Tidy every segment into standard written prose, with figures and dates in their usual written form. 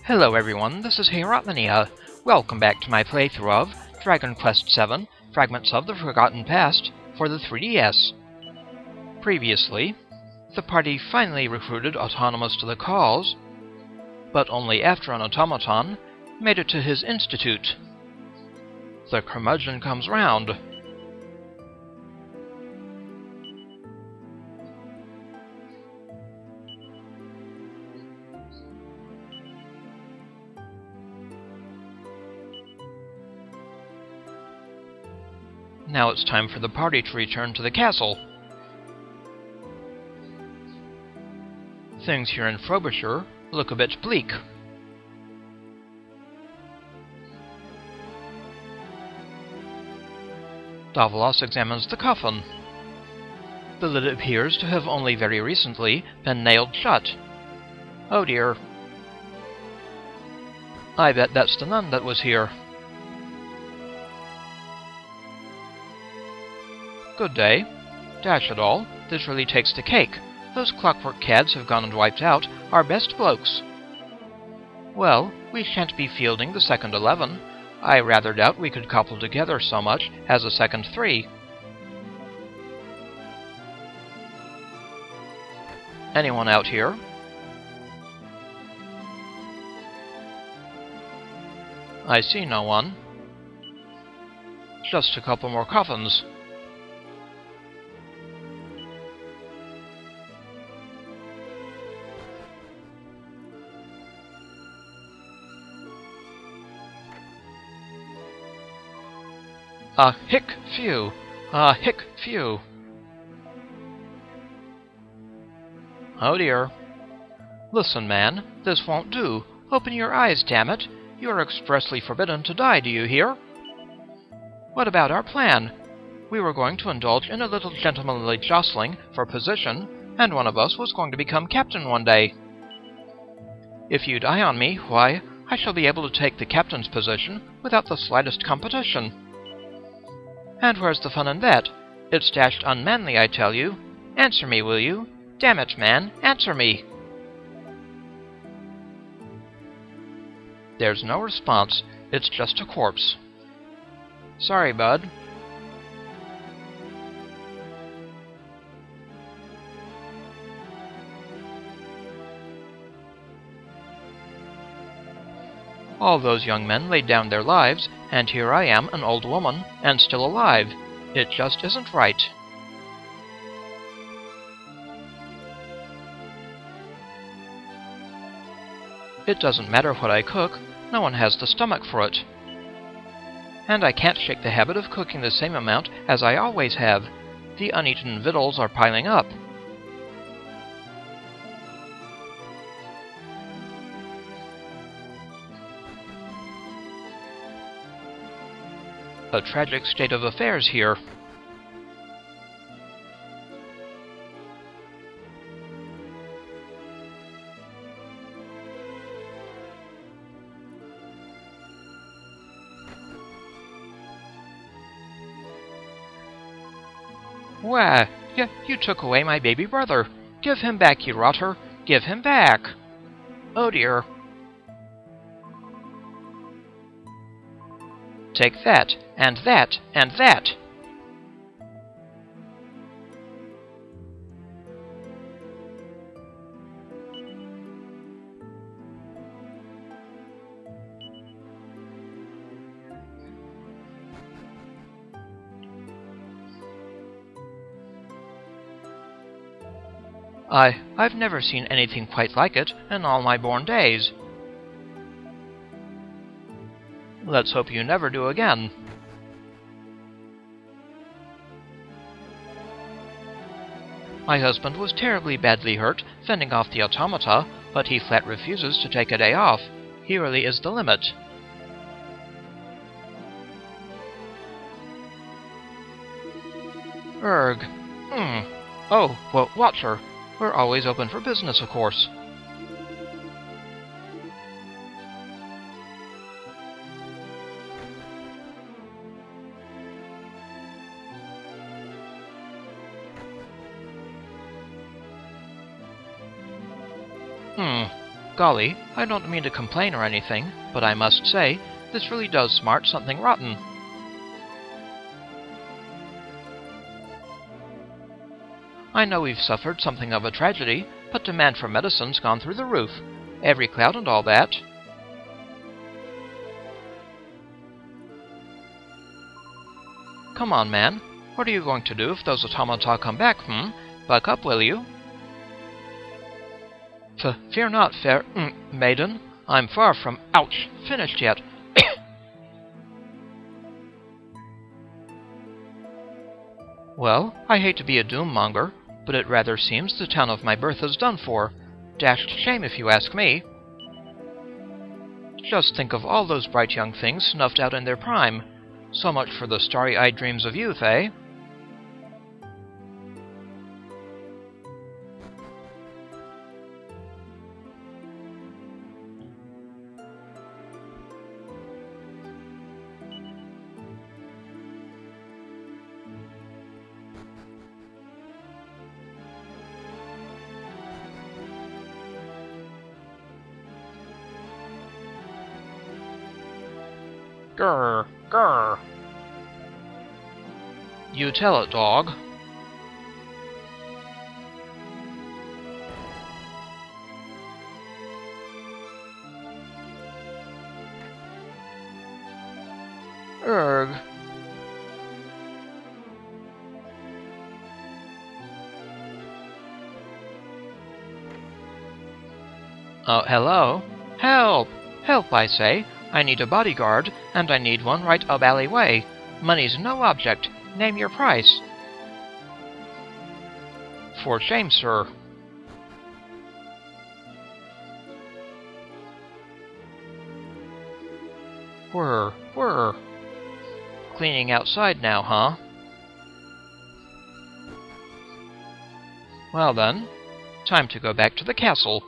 Hello everyone, this is Autonymous. Welcome back to my playthrough of Dragon Quest VII, Fragments of the Forgotten Past for the 3DS. Previously, the party finally recruited Autonymous to the cause, but only after an automaton made it to his institute. The curmudgeon comes round. Now it's time for the party to return to the castle. Things here in Frobisher look a bit bleak. Davos examines the coffin. The lid appears to have only very recently been nailed shut. Oh dear. I bet that's the nun that was here. Good day. Dash it all, this really takes the cake. Those clockwork cads have gone and wiped out our best blokes. Well, we shan't be fielding the second 11. I rather doubt we could couple together so much as a second 3. Anyone out here? I see no one. Just a couple more coffins. Phew. Phew. Oh dear. Listen, man, this won't do. Open your eyes, damn it. You are expressly forbidden to die, do you hear? What about our plan? We were going to indulge in a little gentlemanly jostling for position, and one of us was going to become captain one day. If you die on me, why, I shall be able to take the captain's position without the slightest competition. And where's the fun in that? It's dashed unmanly, I tell you. Answer me, will you? Damn it, man, answer me! There's no response. It's just a corpse. Sorry, bud. All those young men laid down their lives, and here I am, an old woman, and still alive. It just isn't right. It doesn't matter what I cook, no one has the stomach for it. And I can't shake the habit of cooking the same amount as I always have. The uneaten victuals are piling up. A tragic state of affairs here. Why, you took away my baby brother. Give him back, you rotter. Give him back. Oh dear. Take that, and that, and that! I've never seen anything quite like it in all my born days. Let's hope you never do again. My husband was terribly badly hurt fending off the automata, but he flat refuses to take a day off. He really is the limit. Erg. Oh, well, Watcher. We're always open for business, of course. Golly, I don't mean to complain or anything, but I must say, this really does smart something rotten. I know we've suffered something of a tragedy, but demand for medicine's gone through the roof. Every cloud and all that. Come on, man. What are you going to do if those automata come back, Buck up, will you? Fear not, fair maiden. I'm far from, ouch, finished yet. Well, I hate to be a doom-monger, but it rather seems the town of my birth is done for. Dashed shame if you ask me. Just think of all those bright young things snuffed out in their prime. So much for the starry-eyed dreams of youth, eh? Grr, grr. You tell it, dog. Erg. Oh, hello? Help! Help, I say. I need a bodyguard, and I need one right up alleyway. Money's no object. Name your price. For shame, sir. Whir. Cleaning outside now, huh? Well then, time to go back to the castle.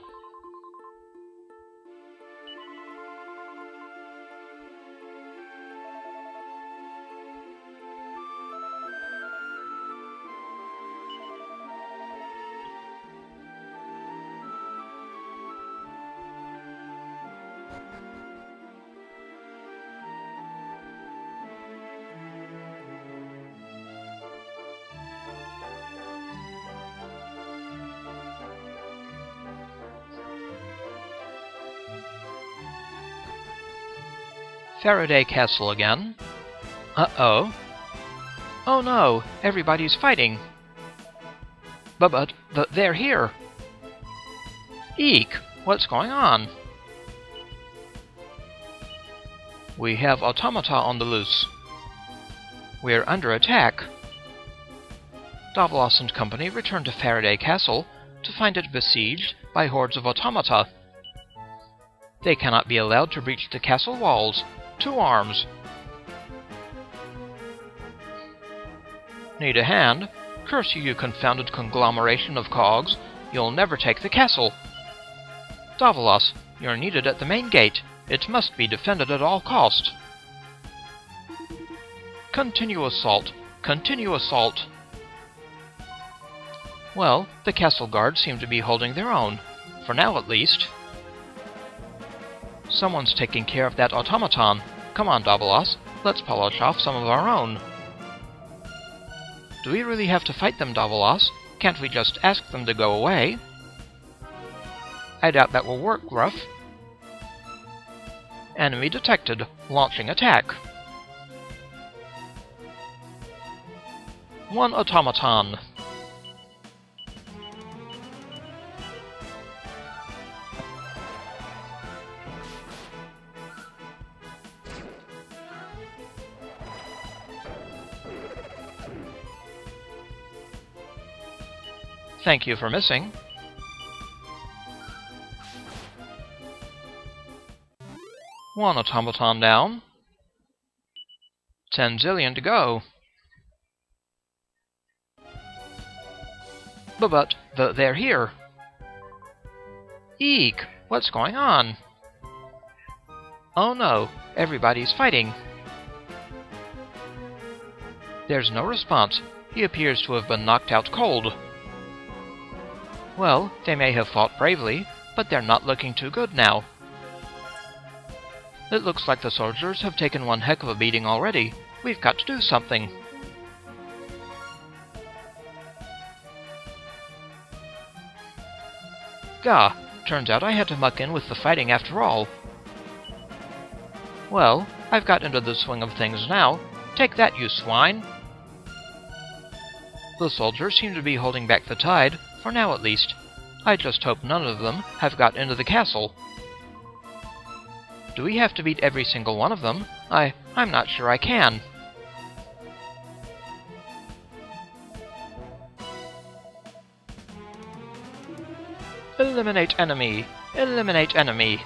Faraday Castle again. Uh-oh. Oh no, everybody's fighting. But they're here. Eek, what's going on? We have automata on the loose. We're under attack. Davlos and company return to Faraday Castle to find it besieged by hordes of automata. They cannot be allowed to breach the castle walls. To arms. Need a hand? Curse you, you confounded conglomeration of cogs. You'll never take the castle. Davlos, you're needed at the main gate. It must be defended at all cost. Continue assault. Continue assault. Well, the castle guards seem to be holding their own. For now, at least. Someone's taking care of that automaton. Come on, Davlos. Let's polish off some of our own. Do we really have to fight them, Davlos? Can't we just ask them to go away? I doubt that will work, Gruff. Enemy detected. Launching attack. One automaton. Thank you for missing. One automaton down. 10 zillion to go. But they're here. Eek! What's going on? Oh no, everybody's fighting. There's no response. He appears to have been knocked out cold. Well, they may have fought bravely, but they're not looking too good now. It looks like the soldiers have taken one heck of a beating already. We've got to do something. Gah, turns out I had to muck in with the fighting after all. Well, I've got into the swing of things now. Take that, you swine! The soldiers seem to be holding back the tide, for now at least. I just hope none of them have got into the castle. Do we have to beat every single one of them? I'm not sure I can. Eliminate enemy! Eliminate enemy!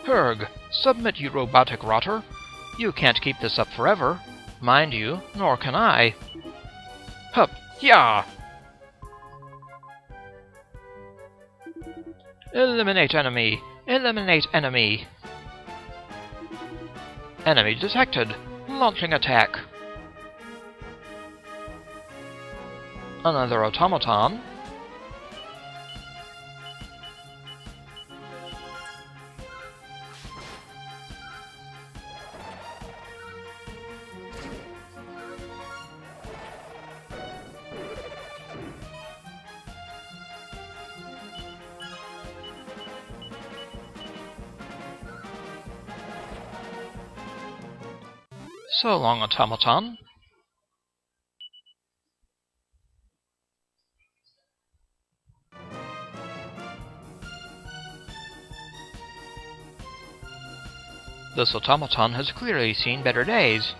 Herg, submit, you robotic rotter. You can't keep this up forever. Mind you, nor can I. Hup, yah! Eliminate enemy! Eliminate enemy! Enemy detected! Launching attack! Another automaton. So long, automaton. This automaton has clearly seen better days.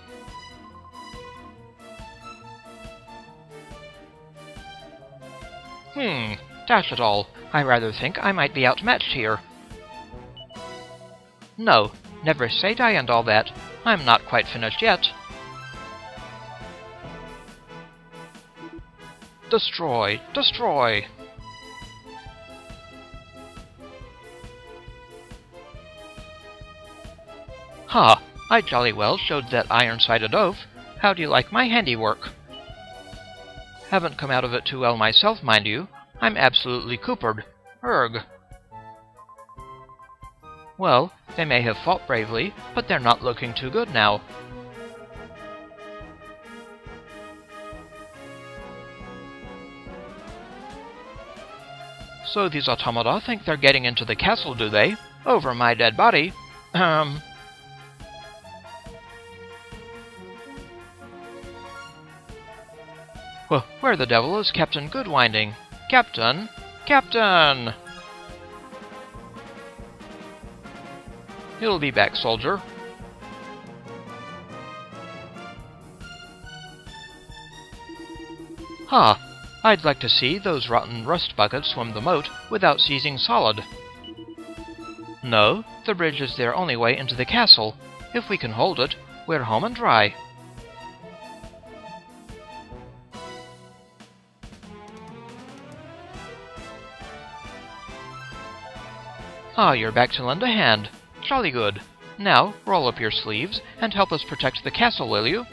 Dash it all. I rather think I might be outmatched here. No, never say die and all that. I'm not quite finished yet. Destroy! Destroy! Ha! I jolly well showed that iron-sided oaf. How do you like my handiwork? Haven't come out of it too well myself, mind you. I'm absolutely coopered. Erg. Well, they may have fought bravely, but they're not looking too good now. So these automata think they're getting into the castle, do they? Over my dead body. Well, where the devil is Captain Goodwinding? Captain! Captain! He'll be back, soldier. Ha! I'd like to see those rotten rust buckets swim the moat without seizing solid. No, the bridge is their only way into the castle. If we can hold it, we're home and dry. Ah, you're back to lend a hand. Jolly good. Now, roll up your sleeves and help us protect the castle, will you?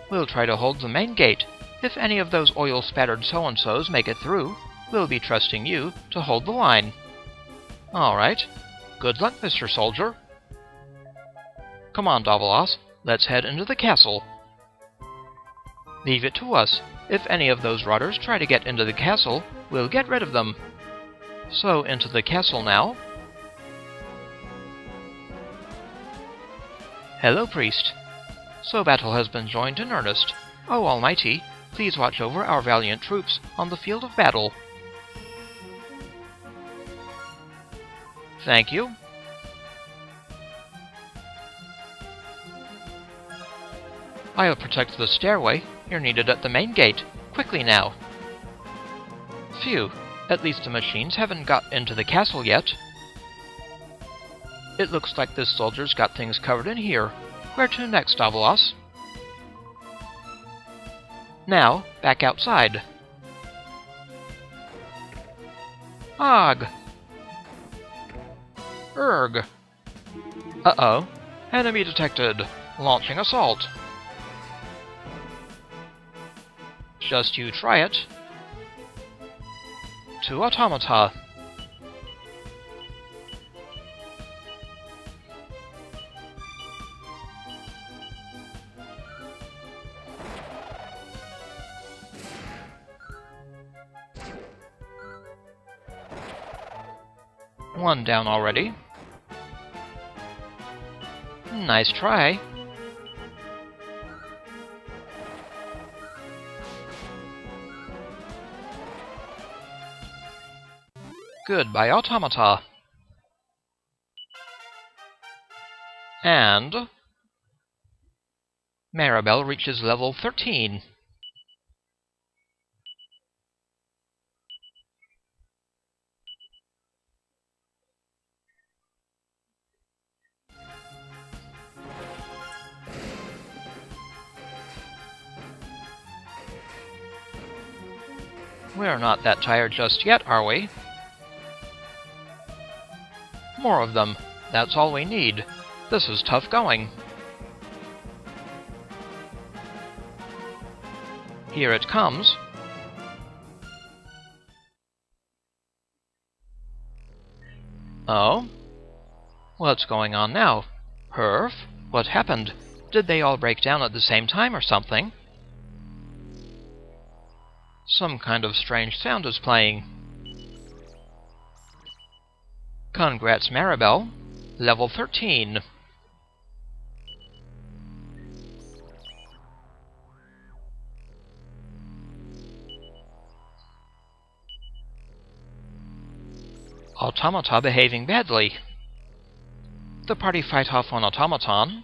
We'll try to hold the main gate. If any of those oil-spattered so-and-sos make it through, we'll be trusting you to hold the line. All right. Good luck, Mr. Soldier. Come on, Davos. Let's head into the castle. Leave it to us. If any of those rotters try to get into the castle, we'll get rid of them. So, into the castle now. Hello, priest. So battle has been joined in earnest. O Almighty, please watch over our valiant troops on the field of battle. Thank you. I'll protect the stairway. You're needed at the main gate. Quickly now. Phew. At least the machines haven't got into the castle yet. It looks like this soldier's got things covered in here. Where to next, Davos? Now, back outside. Ugh! Erg! Uh-oh. Enemy detected. Launching assault. Just you try it. To automata. One down already. Nice try. Goodbye, automata. And Maribel reaches level 13. We're not that tired just yet, are we? More of them. That's all we need. This is tough going. Here it comes. Oh? What's going on now? Perf? What happened? Did they all break down at the same time or something? Some kind of strange sound is playing. Congrats, Maribel. Level 13. Automata behaving badly. The party fight off one automaton,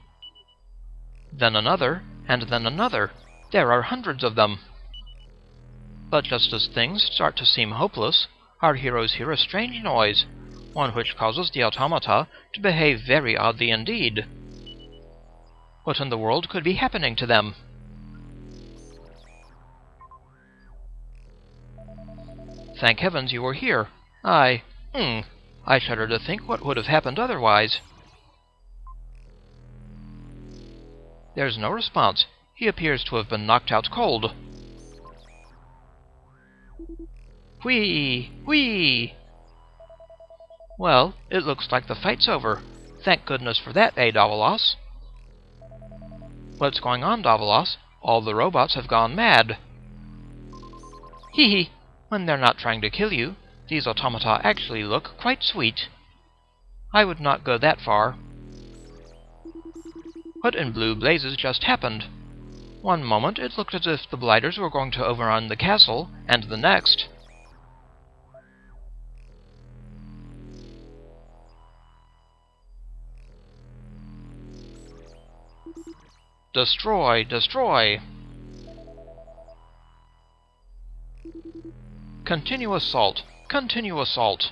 then another, and then another. There are hundreds of them. But just as things start to seem hopeless, our heroes hear a strange noise, one which causes the automata to behave very oddly indeed. What in the world could be happening to them? Thank heavens you were here. I shudder to think what would have happened otherwise. There's no response. He appears to have been knocked out cold. Whee! Whee! Well, it looks like the fight's over. Thank goodness for that, eh, Davalos? What's going on, Davalos? All the robots have gone mad. Hee hee! When they're not trying to kill you, these automata actually look quite sweet. I would not go that far. What in blue blazes just happened? One moment it looked as if the blighters were going to overrun the castle, and the next... Destroy! Destroy! Continue assault! Continue assault!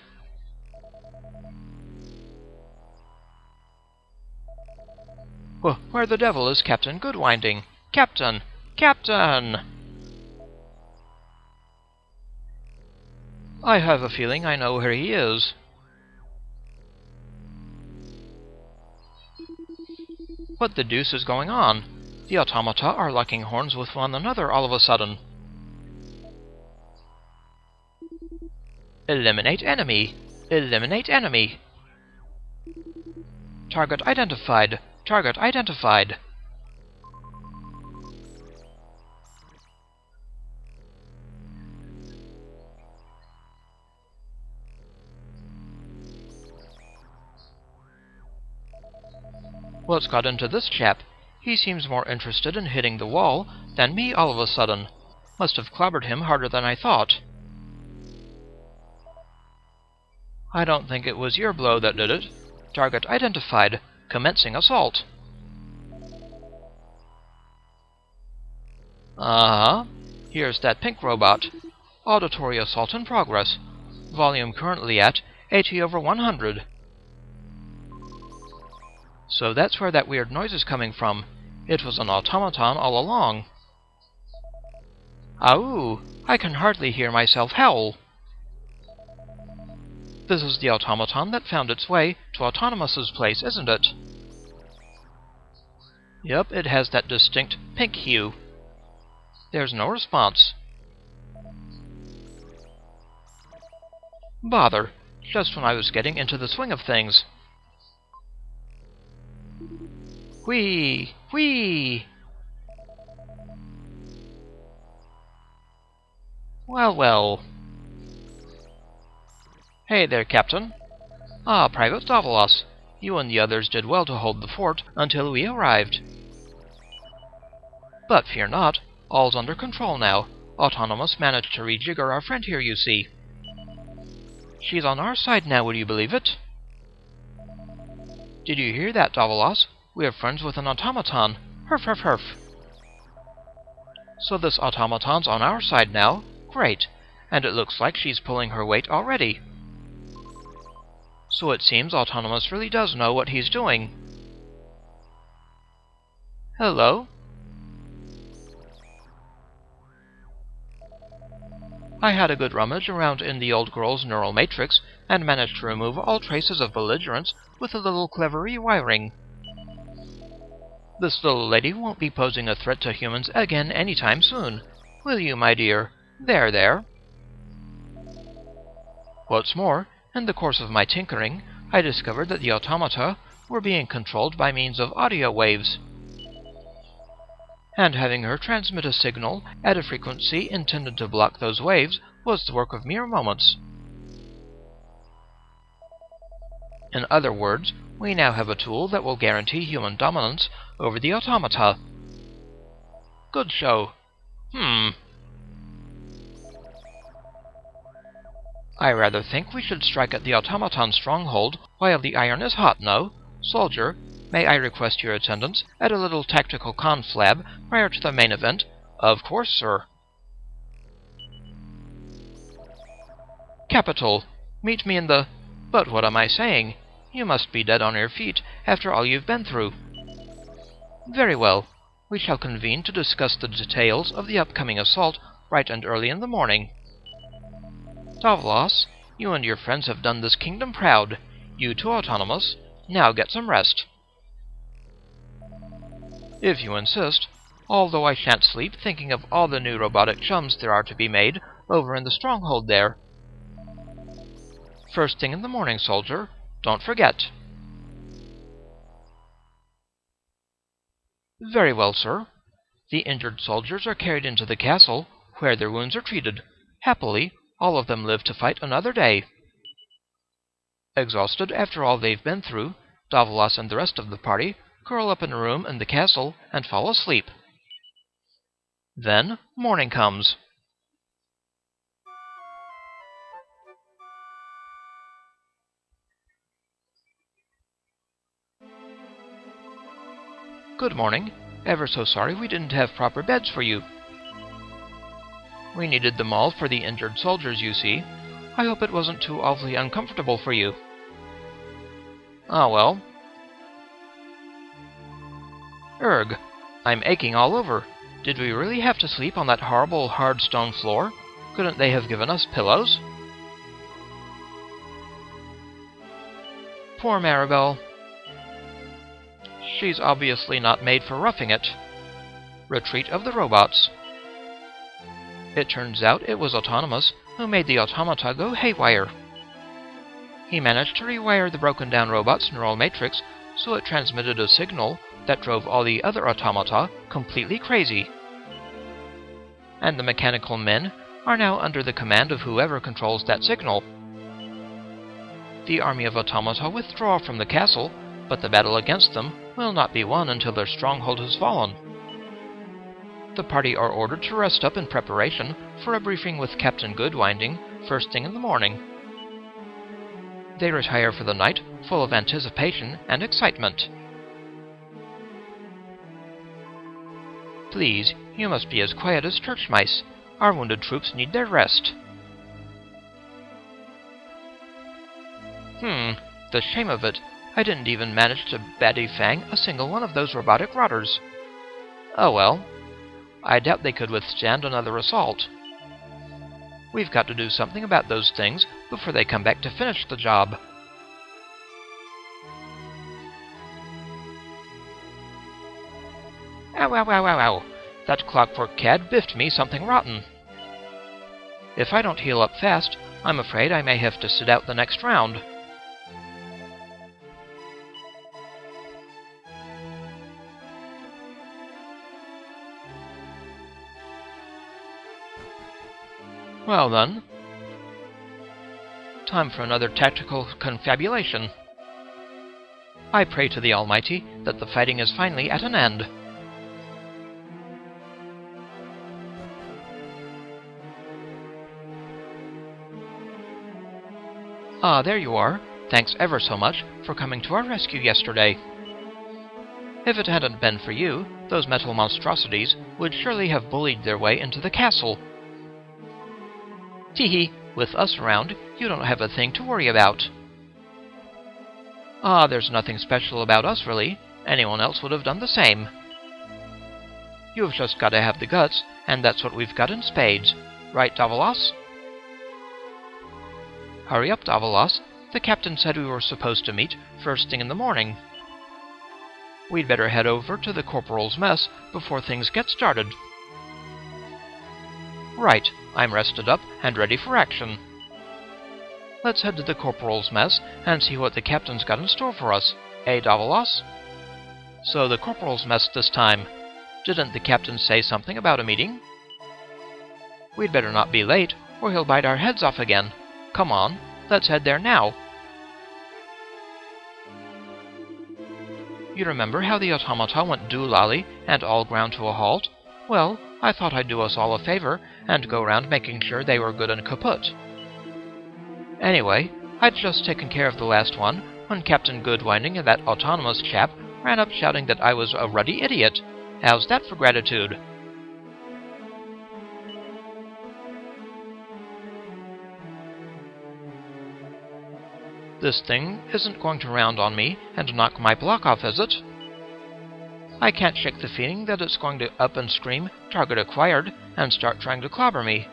Where the devil is Captain Goodwinding? Captain! Captain! I have a feeling I know where he is. What the deuce is going on? The automata are locking horns with one another all of a sudden. Eliminate enemy! Eliminate enemy! Target identified! Target identified! What's got into this chap? He seems more interested in hitting the wall than me all of a sudden. Must have clobbered him harder than I thought. I don't think it was your blow that did it. Target identified. Commencing assault. Uh-huh. Here's that pink robot. Auditory assault in progress. Volume currently at 80/100. So that's where that weird noise is coming from. It was an automaton all along. Ow! I can hardly hear myself howl. This is the automaton that found its way to Autonomous's place, isn't it? Yep, it has that distinct pink hue. There's no response. Bother. Just when I was getting into the swing of things. Whee! Whee! Well, well. Hey there, Captain. Ah, Private Davos. You and the others did well to hold the fort until we arrived. But fear not, all's under control now. Autonymous managed to rejigger our friend here, you see. She's on our side now, would you believe it? Did you hear that, Davos? We are friends with an automaton. Herf, herf, herf. So this automaton's on our side now? Great. And it looks like she's pulling her weight already. So it seems Autonymous really does know what he's doing. Hello? I had a good rummage around in the old girl's neural matrix and managed to remove all traces of belligerence with a little clever rewiring. This little lady won't be posing a threat to humans again anytime soon. Will you, my dear? There, there. What's more, in the course of my tinkering, I discovered that the automata were being controlled by means of audio waves. And having her transmit a signal at a frequency intended to block those waves was the work of mere moments. In other words, we now have a tool that will guarantee human dominance over the automata. Good show. I rather think we should strike at the automaton stronghold while the iron is hot, no? Soldier, may I request your attendance at a little tactical conflab prior to the main event? Of course, sir. Capital. Meet me in the... But what am I saying? You must be dead on your feet after all you've been through. Very well. We shall convene to discuss the details of the upcoming assault bright and early in the morning. Davos, you and your friends have done this kingdom proud. You too, Autonymous. Now get some rest. If you insist, although I shan't sleep thinking of all the new robotic chums there are to be made over in the stronghold there. First thing in the morning, soldier. Don't forget. Very well, sir. The injured soldiers are carried into the castle, where their wounds are treated. Happily, all of them live to fight another day. Exhausted after all they've been through, Davos and the rest of the party curl up in a room in the castle and fall asleep. Then, morning comes. Good morning. Ever so sorry we didn't have proper beds for you. We needed them all for the injured soldiers, you see. I hope it wasn't too awfully uncomfortable for you. Ah, well. Erg, I'm aching all over. Did we really have to sleep on that horrible hard stone floor? Couldn't they have given us pillows? Poor Maribel. She's obviously not made for roughing it. Retreat of the robots. It turns out it was Autonymous who made the automata go haywire. He managed to rewire the broken-down robot's neural matrix so it transmitted a signal that drove all the other automata completely crazy. And the mechanical men are now under the command of whoever controls that signal. The army of automata withdraw from the castle, but the battle against them will not be won until their stronghold has fallen. The party are ordered to rest up in preparation for a briefing with Captain Goodwinding first thing in the morning. They retire for the night, full of anticipation and excitement. Please, you must be as quiet as church mice. Our wounded troops need their rest. The shame of it. I didn't even manage to Batty Fang a single one of those robotic rotters. Oh well. I doubt they could withstand another assault. We've got to do something about those things before they come back to finish the job. Ow, ow, ow, ow, ow. That clockwork cad biffed me something rotten. If I don't heal up fast, I'm afraid I may have to sit out the next round. Well then, time for another tactical confabulation. I pray to the Almighty that the fighting is finally at an end. Ah, there you are. Thanks ever so much for coming to our rescue yesterday. If it hadn't been for you, those metal monstrosities would surely have bullied their way into the castle. Teehee, with us around, you don't have a thing to worry about. Ah, there's nothing special about us, really. Anyone else would have done the same. You've just got to have the guts, and that's what we've got in spades. Right, Davalos? Hurry up, Davalos. The captain said we were supposed to meet first thing in the morning. We'd better head over to the corporal's mess before things get started. Right, I'm rested up and ready for action. Let's head to the corporal's mess and see what the captain's got in store for us. Eh, Davalos? So the corporal's mess this time. Didn't the captain say something about a meeting? We'd better not be late, or he'll bite our heads off again. Come on, let's head there now. You remember how the automata went doolally and all ground to a halt? Well, I thought I'd do us all a favor and go around making sure they were good and kaput. Anyway, I'd just taken care of the last one when Captain Goodwinding and that Autonymous chap ran up shouting that I was a ruddy idiot. How's that for gratitude? This thing isn't going to round on me and knock my block off, is it? I can't shake the feeling that it's going to up and scream, "Target acquired," and start trying to clobber me.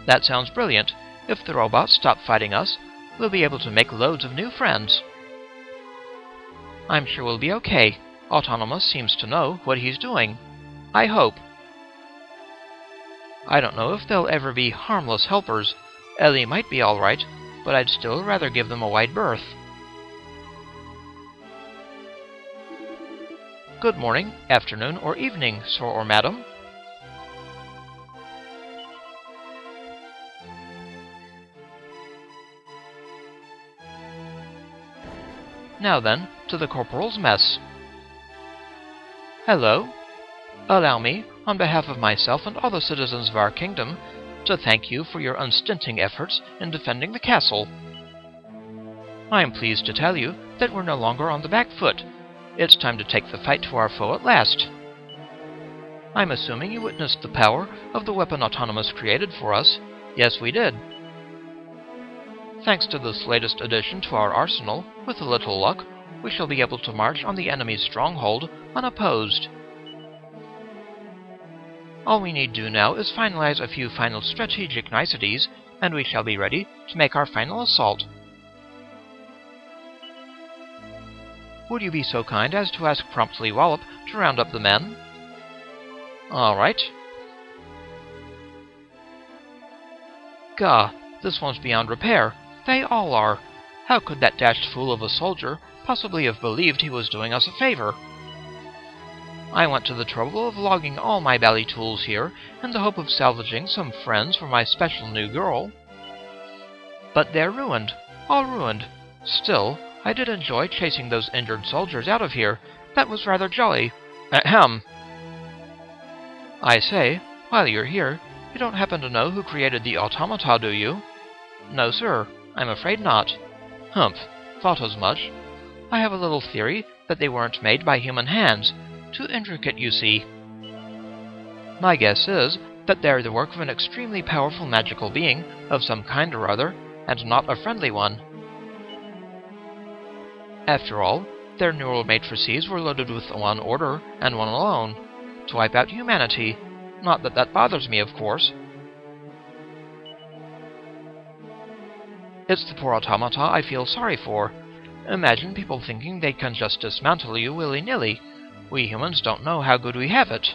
That sounds brilliant. If the robots stop fighting us, we'll be able to make loads of new friends. I'm sure we'll be okay. Autonymous seems to know what he's doing. I hope. I don't know if they'll ever be harmless helpers. E.L.L.I. might be alright, but I'd still rather give them a wide berth. Good morning, afternoon, or evening, sir or madam. Now then, to the corporal's mess. Hello. Allow me, on behalf of myself and all the citizens of our kingdom, to thank you for your unstinting efforts in defending the castle. I am pleased to tell you that we're no longer on the back foot. It's time to take the fight to our foe at last. I'm assuming you witnessed the power of the weapon Autonymous created for us. Yes, we did. Thanks to this latest addition to our arsenal, with a little luck, we shall be able to march on the enemy's stronghold unopposed. All we need do now is finalize a few final strategic niceties, and we shall be ready to make our final assault. Would you be so kind as to ask Promptly Wallop to round up the men? All right. Gah, this one's beyond repair. They all are. How could that dashed fool of a soldier possibly have believed he was doing us a favor? I went to the trouble of logging all my bally tools here in the hope of salvaging some friends for my special new girl. But they're ruined. All ruined. Still, I did enjoy chasing those injured soldiers out of here. That was rather jolly. Ahem. I say, while you're here, you don't happen to know who created the automata, do you? No, sir. I'm afraid not. Humph. Thought as much. I have a little theory that they weren't made by human hands. Too intricate, you see. My guess is that they're the work of an extremely powerful magical being of some kind or other, and not a friendly one. After all, their neural matrices were loaded with one order, and one alone, to wipe out humanity. Not that that bothers me, of course. It's the poor automata I feel sorry for. Imagine people thinking they can just dismantle you willy-nilly. We humans don't know how good we have it.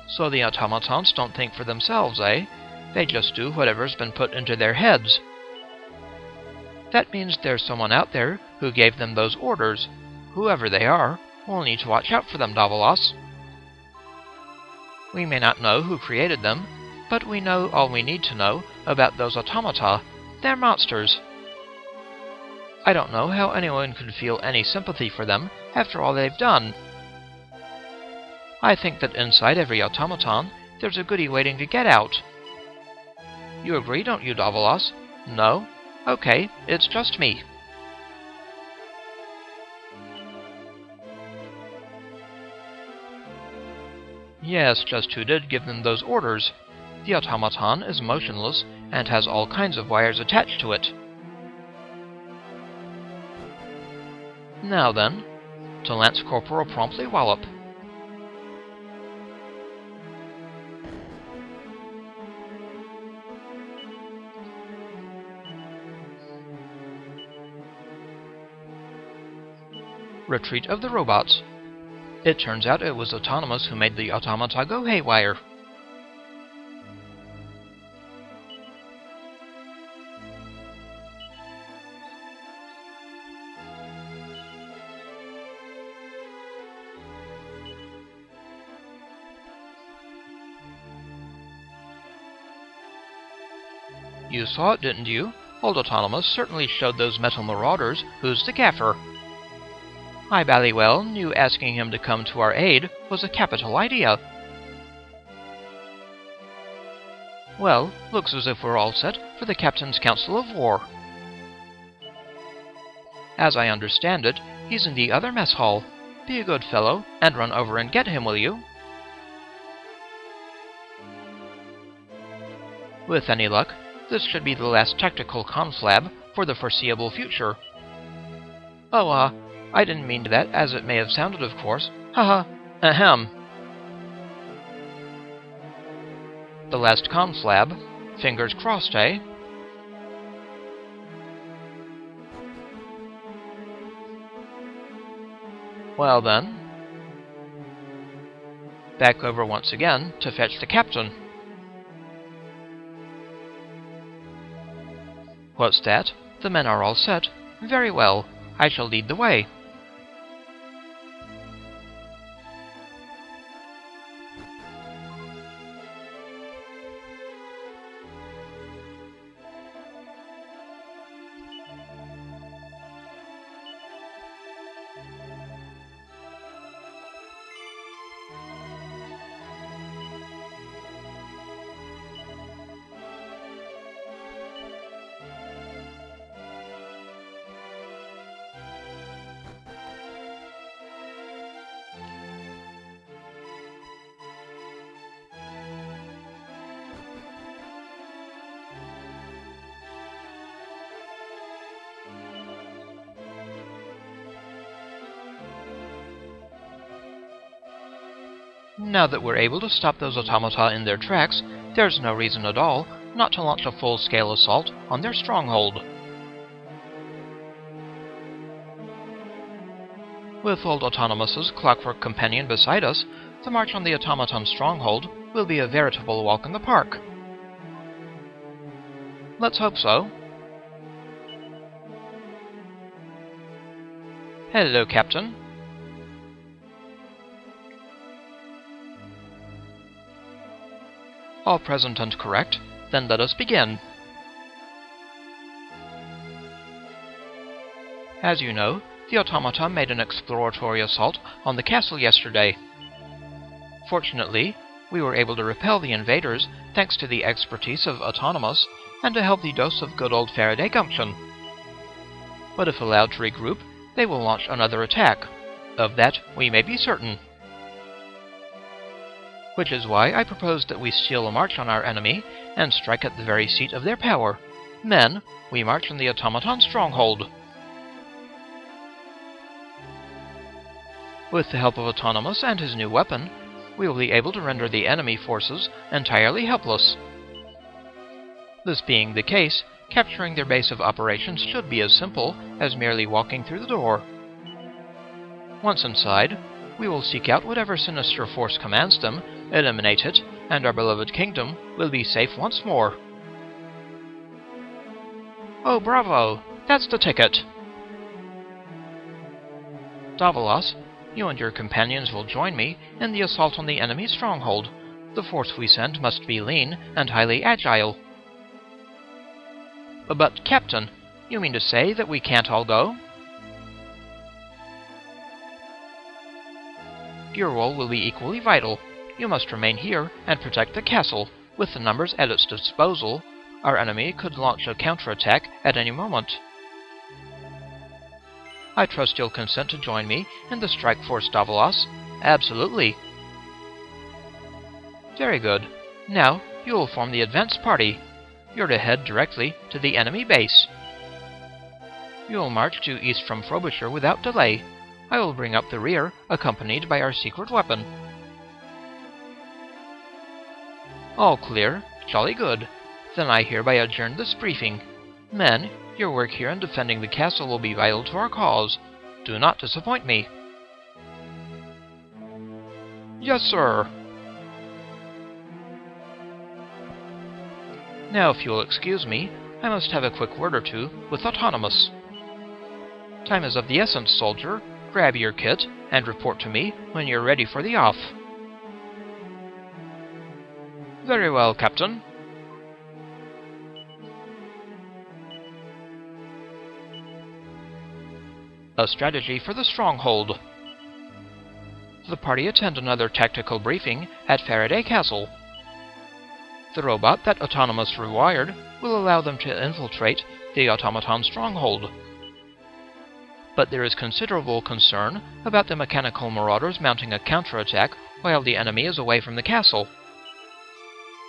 So the automatons don't think for themselves, eh? They just do whatever's been put into their heads. That means there's someone out there who gave them those orders. Whoever they are, we'll need to watch out for them, Davalos. We may not know who created them, but we know all we need to know about those automata. They're monsters. I don't know how anyone could feel any sympathy for them after all they've done. I think that inside every automaton, there's a goodie waiting to get out. You agree, don't you, Davalos? No? Okay, it's just me. Yes, just who did give them those orders? The automaton is motionless and has all kinds of wires attached to it. Now then, to Lance Corporal promptly wallop. Retreat of the robots. It turns out it was Autonymous who made the automata go haywire. You saw it, didn't you? Old Autonymous certainly showed those metal marauders who's the gaffer. I ballywell knew asking him to come to our aid was a capital idea. Well, looks as if we're all set for the Captain's Council of War. As I understand it, he's in the other mess hall. Be a good fellow and run over and get him, will you? With any luck, this should be the last tactical conflab for the foreseeable future. Oh, I didn't mean that as it may have sounded, of course. Haha, ahem. The last conflab. Fingers crossed, eh? Well then. Back over once again to fetch the captain. What's that? The men are all set. Very well. I shall lead the way. Now that we're able to stop those automata in their tracks, there's no reason at all not to launch a full-scale assault on their stronghold. With old Autonomous's clockwork companion beside us, the march on the automaton stronghold will be a veritable walk in the park. Let's hope so. Hello, Captain. All present and correct, then let us begin. As you know, the automaton made an exploratory assault on the castle yesterday. Fortunately, we were able to repel the invaders thanks to the expertise of Autonymous and a healthy dose of good old Faraday gumption. But if allowed to regroup, they will launch another attack. Of that we may be certain. Which is why I propose that we steal a march on our enemy and strike at the very seat of their power. Men, we march on the automaton stronghold. With the help of Autonymous and his new weapon, we will be able to render the enemy forces entirely helpless. This being the case, capturing their base of operations should be as simple as merely walking through the door. Once inside, we will seek out whatever sinister force commands them, eliminate it, and our beloved kingdom will be safe once more. Oh, bravo! That's the ticket! Davalos, you and your companions will join me in the assault on the enemy's stronghold. The force we send must be lean and highly agile. But, Captain, you mean to say that we can't all go? Your role will be equally vital. You must remain here and protect the castle. With the numbers at its disposal, our enemy could launch a counterattack at any moment. I trust you'll consent to join me in the strike force, Davalos. Absolutely. Very good. Now, you will form the advance party. You're to head directly to the enemy base. You will march due east from Frobisher without delay. I will bring up the rear, accompanied by our secret weapon. All clear. Jolly good. Then I hereby adjourn this briefing. Men, your work here in defending the castle will be vital to our cause. Do not disappoint me. Yes, sir. Now, if you'll excuse me, I must have a quick word or two with Autonymous. Time is of the essence, soldier. Grab your kit and report to me when you're ready for the off. Very well, Captain. A strategy for the stronghold. The party attend another tactical briefing at Faraday Castle. The robot that Autonymous rewired will allow them to infiltrate the automaton stronghold. But there is considerable concern about the mechanical marauders mounting a counterattack while the enemy is away from the castle.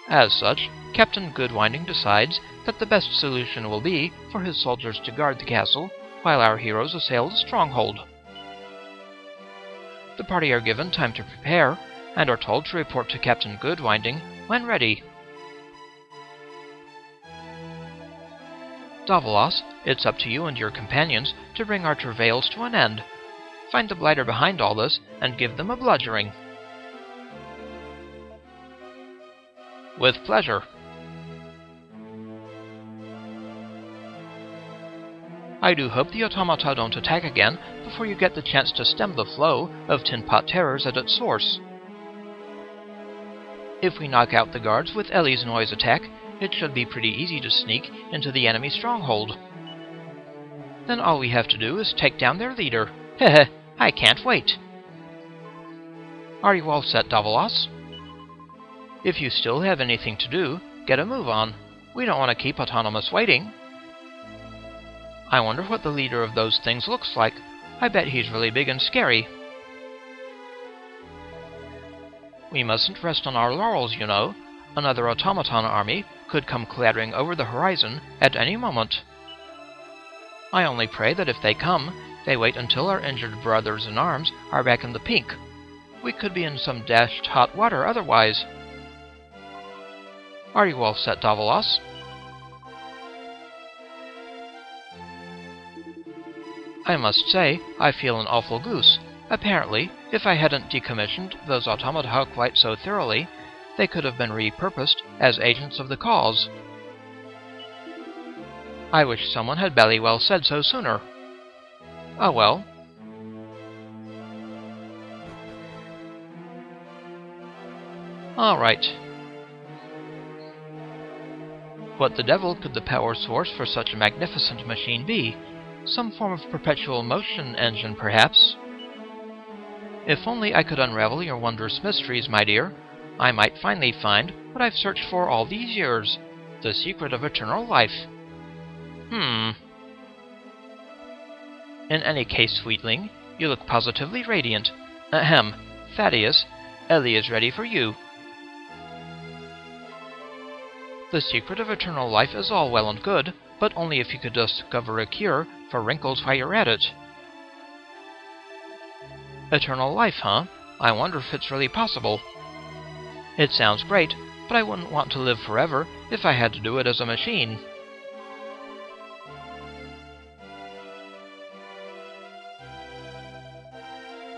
As such, Captain Goodwinding decides that the best solution will be for his soldiers to guard the castle while our heroes assail the stronghold. The party are given time to prepare and are told to report to Captain Goodwinding when ready. Davalos, it's up to you and your companions to bring our travails to an end. Find the blighter behind all this and give them a bludgeoning. With pleasure. I do hope the automata don't attack again before you get the chance to stem the flow of tin pot terrors at its source. If we knock out the guards with E.L.L.I's noise attack, it should be pretty easy to sneak into the enemy stronghold. Then all we have to do is take down their leader. Heh, I can't wait. Are you all set, Davalos? If you still have anything to do, get a move on. We don't want to keep Autonymous waiting. I wonder what the leader of those things looks like. I bet he's really big and scary. We mustn't rest on our laurels, you know. Another automaton army could come clattering over the horizon at any moment. I only pray that if they come, they wait until our injured brothers-in-arms are back in the pink. We could be in some dashed hot water otherwise. Are you all set, Davalos? I must say, I feel an awful goose. Apparently, if I hadn't decommissioned those automata quite so thoroughly, they could have been repurposed as agents of the cause. I wish someone had ballywell said so sooner. Oh well. Alright. What the devil could the power source for such a magnificent machine be? Some form of perpetual motion engine, perhaps? If only I could unravel your wondrous mysteries, my dear, I might finally find what I've searched for all these years, the secret of eternal life. In any case, sweetling, you look positively radiant. Ahem. Thaddeus, E.L.L.I is ready for you. The secret of eternal life is all well and good, but only if you could discover a cure for wrinkles while you're at it. Eternal life, huh? I wonder if it's really possible. It sounds great, but I wouldn't want to live forever if I had to do it as a machine.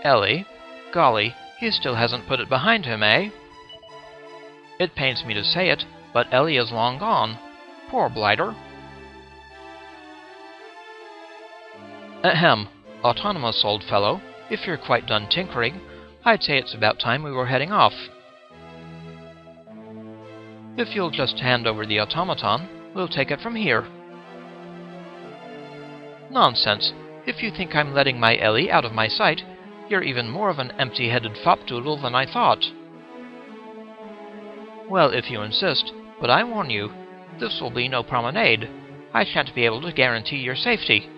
E.L.L.I.E? Golly, he still hasn't put it behind him, eh? It pains me to say it, but E.L.L.I. is long gone. Poor blighter. Ahem. Autonymous, old fellow, if you're quite done tinkering, I'd say it's about time we were heading off. If you'll just hand over the automaton, we'll take it from here. Nonsense. If you think I'm letting my E.L.L.I. out of my sight, you're even more of an empty-headed fopdoodle than I thought. Well, if you insist, but I warn you, this will be no promenade. I shan't be able to guarantee your safety.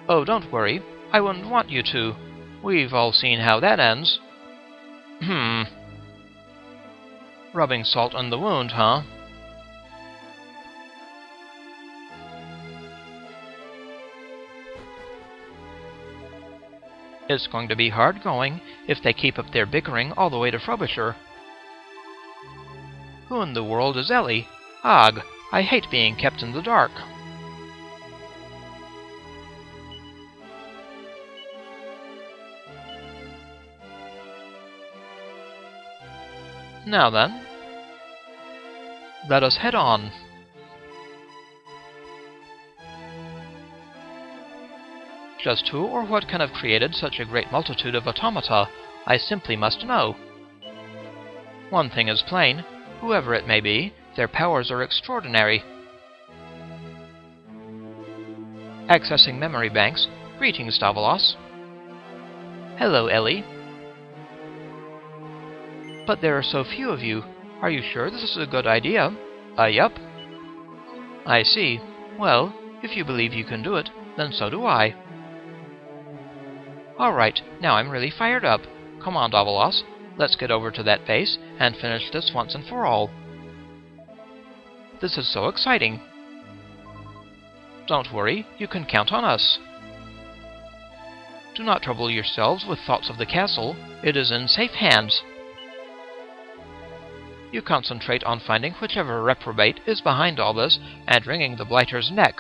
Oh, don't worry. I wouldn't want you to. We've all seen how that ends. Rubbing salt on the wound, huh? It's going to be hard going if they keep up their bickering all the way to Frobisher. Who in the world is E.L.L.I.E? Ugh, I hate being kept in the dark. Now then, let us head on. Just who or what can have created such a great multitude of automata, I simply must know. One thing is plain, whoever it may be, their powers are extraordinary. Accessing memory banks. Greetings, Davalos. Hello, E.L.L.I. But there are so few of you. Are you sure this is a good idea? Yup. I see. Well, if you believe you can do it, then so do I. Alright, now I'm really fired up. Come on, Davalos. Let's get over to that base and finish this once and for all. This is so exciting. Don't worry, you can count on us. Do not trouble yourselves with thoughts of the castle. It is in safe hands. You concentrate on finding whichever reprobate is behind all this and wringing the blighter's neck.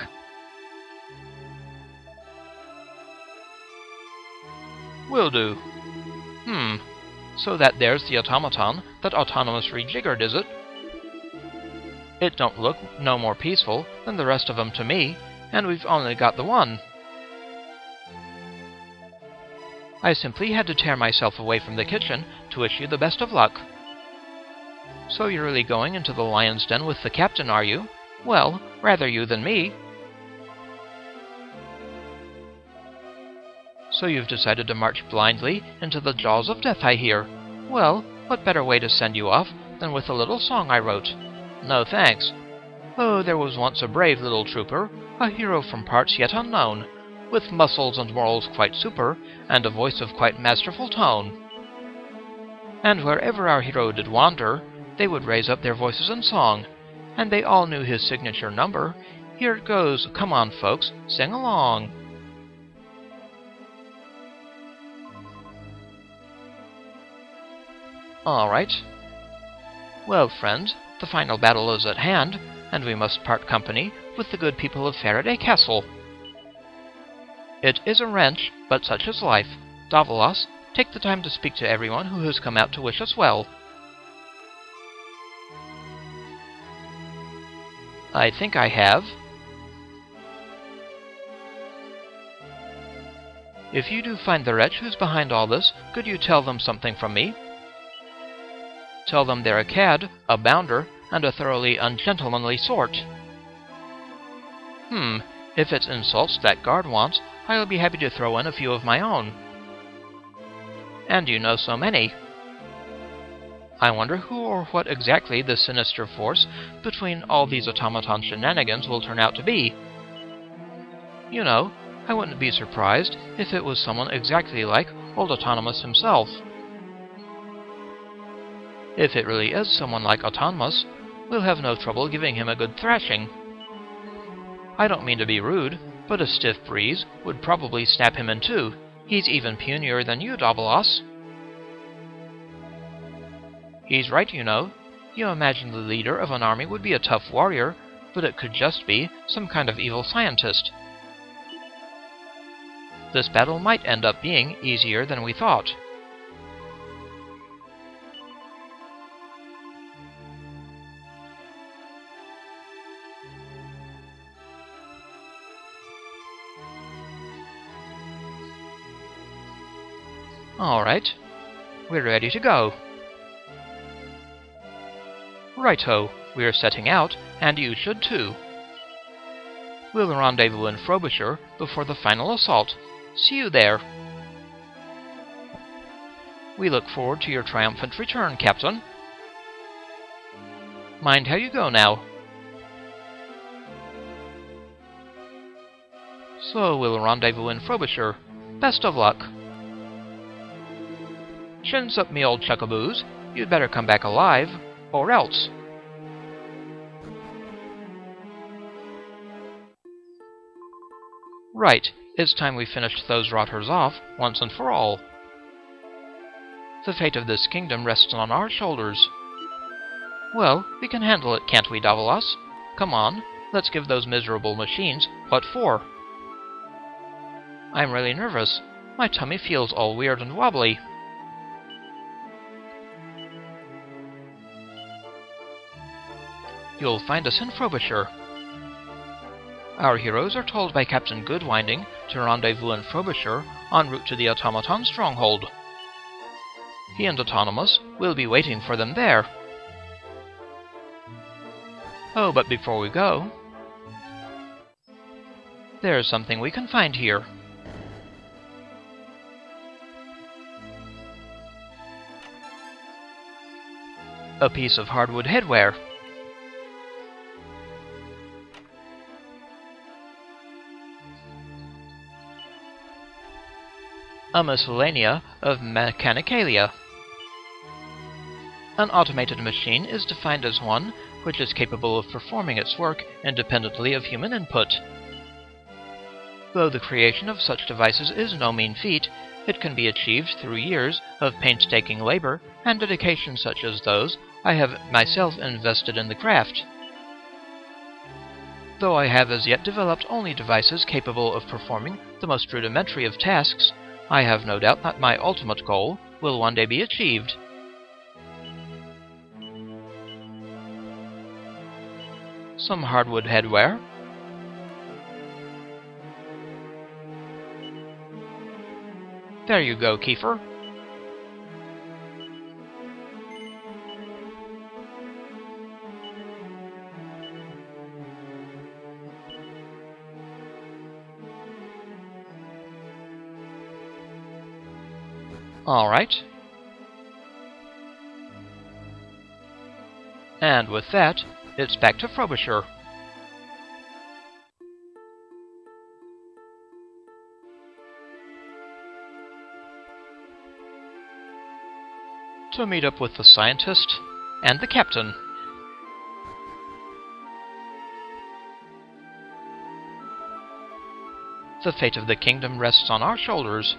Will do. So that there's the automaton that Autonymous rejiggered, is it? It don't look no more peaceful than the rest of 'em to me, and we've only got the one. I simply had to tear myself away from the kitchen to wish you the best of luck. So you're really going into the lion's den with the captain, are you? Well, rather you than me. So you've decided to march blindly into the jaws of death, I hear. Well, what better way to send you off than with a little song I wrote? No thanks. Oh, there was once a brave little trooper, a hero from parts yet unknown, with muscles and morals quite super, and a voice of quite masterful tone. And wherever our hero did wander, they would raise up their voices in song, and they all knew his signature number. Here it goes. Come on, folks, sing along. All right. Well, friends, the final battle is at hand, and we must part company with the good people of Faraday Castle. It is a wrench, but such is life. Davalos, take the time to speak to everyone who has come out to wish us well. I think I have. If you do find the wretch who's behind all this, could you tell them something from me? Tell them they're a cad, a bounder, and a thoroughly ungentlemanly sort. If it's insults that guard wants, I'll be happy to throw in a few of my own. And you know so many. I wonder who or what exactly the sinister force between all these automaton shenanigans will turn out to be. You know, I wouldn't be surprised if it was someone exactly like old Autonymous himself. If it really is someone like Autonymous, we'll have no trouble giving him a good thrashing. I don't mean to be rude, but a stiff breeze would probably snap him in two. He's even punier than you, Davalos. He's right, you know. You imagine the leader of an army would be a tough warrior, but it could just be some kind of evil scientist. This battle might end up being easier than we thought. Alright, we're ready to go. Righto, we're setting out, and you should too. We'll rendezvous in Frobisher before the final assault. See you there. We look forward to your triumphant return, Captain. Mind how you go now. So we'll rendezvous in Frobisher. Best of luck. Chins up, me old chuckaboos. You'd better come back alive, or else. Right, it's time we finished those rotters off once and for all. The fate of this kingdom rests on our shoulders. Well, we can handle it, can't we, Davalos? Come on, let's give those miserable machines what for. I'm really nervous. My tummy feels all weird and wobbly. You'll find us in Frobisher. Our heroes are told by Captain Goodwinding to rendezvous in Frobisher en route to the automaton stronghold. He and Autonymous will be waiting for them there. Oh, but before we go, there's something we can find here. A piece of hardwood headwear. A miscellanea of mechanicalia. An automated machine is defined as one which is capable of performing its work independently of human input. Though the creation of such devices is no mean feat, it can be achieved through years of painstaking labor and dedication such as those I have myself invested in the craft. Though I have as yet developed only devices capable of performing the most rudimentary of tasks, I have no doubt that my ultimate goal will one day be achieved. Some hardwood headwear. There you go, Kiefer. All right. And with that, it's back to Frobisher. To meet up with the scientist and the captain. The fate of the kingdom rests on our shoulders.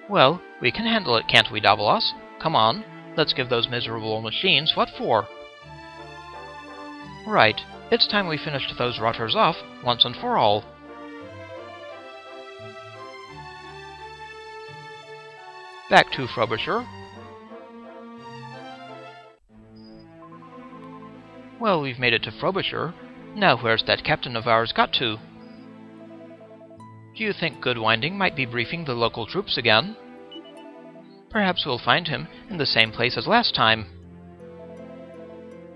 Well, we can handle it, can't we, Davalos? Come on, let's give those miserable machines what for. Right, it's time we finished those rotters off once and for all. Back to Frobisher. Well, we've made it to Frobisher. Now where's that captain of ours got to? Do you think Goodwinding might be briefing the local troops again? Perhaps we'll find him in the same place as last time.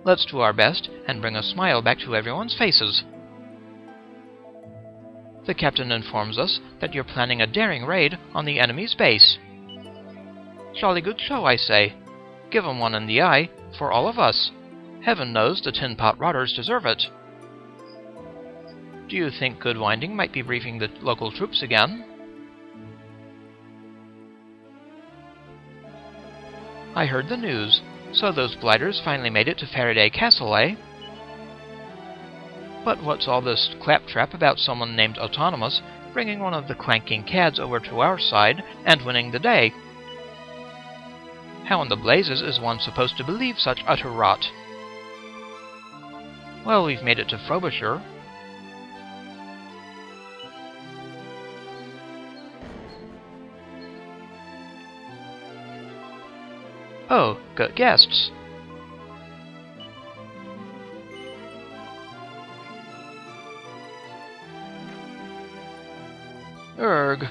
Let's do our best and bring a smile back to everyone's faces. The captain informs us that you're planning a daring raid on the enemy's base. Jolly good show, I say. Give 'em one in the eye for all of us. Heaven knows the Tin Pot Rotters deserve it. Do you think Goodwinding might be briefing the local troops again? I heard the news. So those blighters finally made it to Faraday Castle, eh? But what's all this claptrap about someone named Autonymous bringing one of the clanking cads over to our side and winning the day? How in the blazes is one supposed to believe such utter rot? Well, we've made it to Frobisher. Oh, good guests. Erg.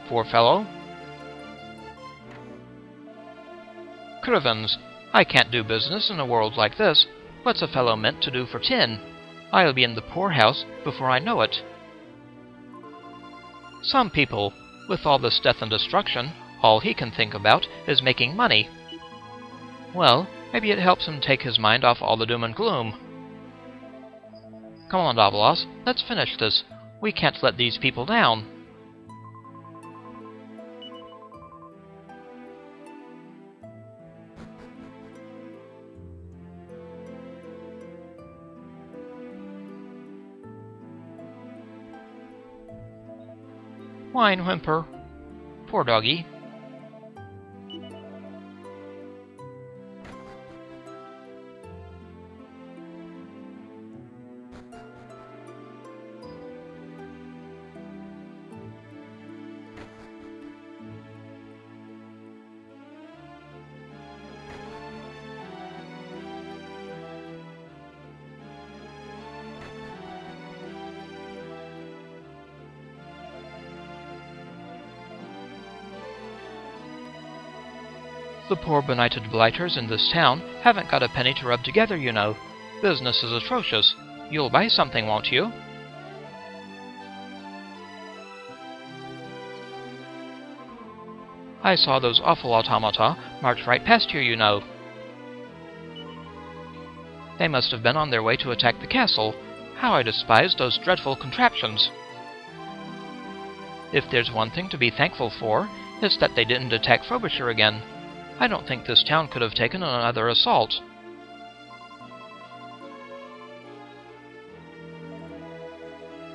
Poor fellow. Crivens, I can't do business in a world like this. What's a fellow meant to do for tin? I'll be in the poorhouse before I know it. Some people, with all this death and destruction, all he can think about is making money. Well, maybe it helps him take his mind off all the doom and gloom. Come on, Davalos, let's finish this. We can't let these people down. Whine whimper. Poor doggy. The poor benighted blighters in this town haven't got a penny to rub together, you know. Business is atrocious. You'll buy something, won't you? I saw those awful automata march right past here, you know. They must have been on their way to attack the castle. How I despise those dreadful contraptions. If there's one thing to be thankful for, it's that they didn't attack Frobisher again. I don't think this town could have taken another assault.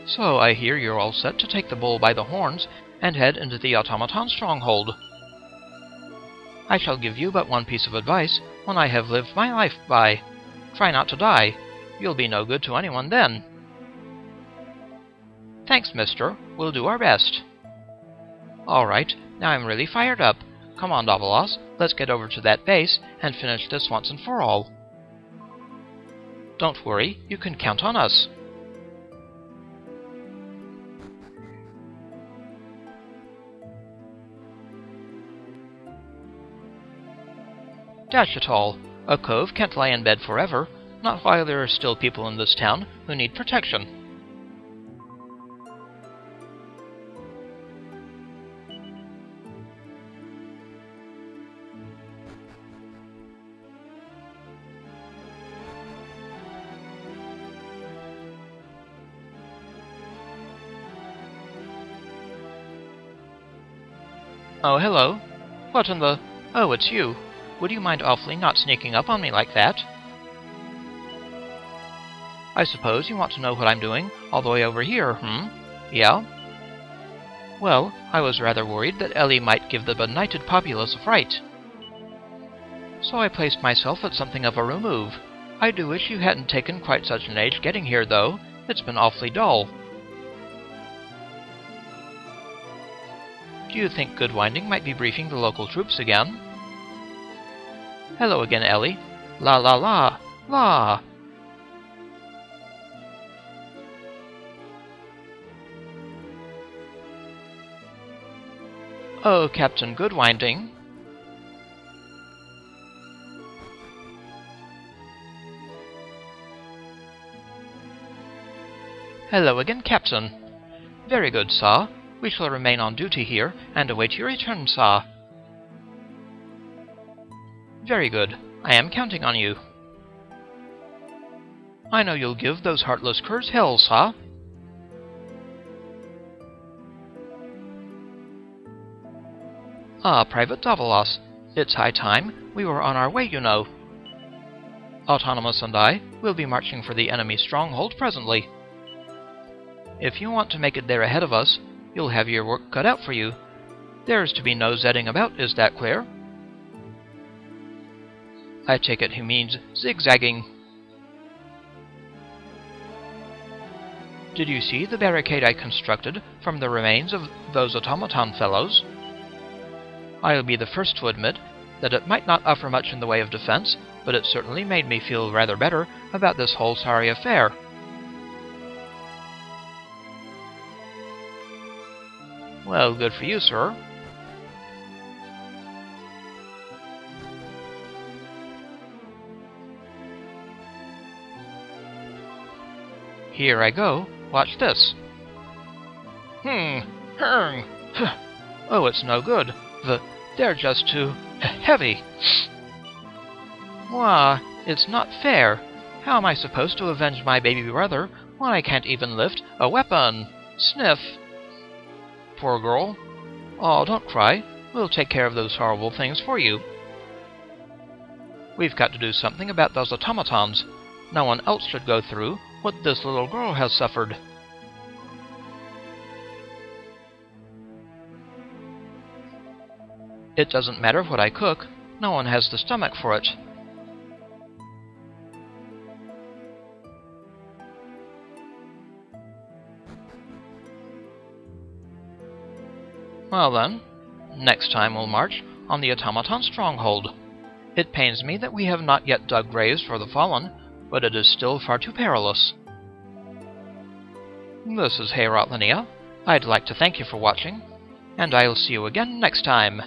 So I hear you're all set to take the bull by the horns and head into the automaton stronghold. I shall give you but one piece of advice when I have lived my life by. Try not to die. You'll be no good to anyone then. Thanks, mister. We'll do our best. All right, now I'm really fired up. Come on, Davalos, let's get over to that base and finish this once and for all. Don't worry, you can count on us. Dash it all, a cove can't lie in bed forever, not while there are still people in this town who need protection. Oh, hello. What in the... Oh, it's you. Would you mind awfully not sneaking up on me like that? I suppose you want to know what I'm doing all the way over here, Yeah? Well, I was rather worried that E.L.L.I.E might give the benighted populace a fright. So I placed myself at something of a remove. I do wish you hadn't taken quite such an age getting here, though. It's been awfully dull. Do you think Goodwinding might be briefing the local troops again? Hello again, E.L.L.I.E. La la la, la! Oh, Captain Goodwinding. Hello again, Captain. Very good, sir. We shall remain on duty here and await your return, sir. Very good. I am counting on you. I know you'll give those heartless curs hell, sir. Ah, Private Davalos. It's high time. We were on our way, you know. Autonymous and I will be marching for the enemy stronghold presently. If you want to make it there ahead of us, you'll have your work cut out for you. There's to be no zedding about, is that clear? I take it he means zigzagging. Did you see the barricade I constructed from the remains of those automaton fellows? I'll be the first to admit that it might not offer much in the way of defense, but it certainly made me feel rather better about this whole sorry affair. Well, good for you, sir. Here I go. Watch this. Oh, it's no good. They're just too heavy. Why, it's not fair. How am I supposed to avenge my baby brother when I can't even lift a weapon? Sniff. Poor girl. Oh, don't cry. We'll take care of those horrible things for you. We've got to do something about those automatons. No one else should go through what this little girl has suffered. It doesn't matter what I cook. No one has the stomach for it. Well then, next time we'll march on the automaton stronghold. It pains me that we have not yet dug graves for the fallen, but it is still far too perilous. This is Autonymous. I'd like to thank you for watching, and I'll see you again next time.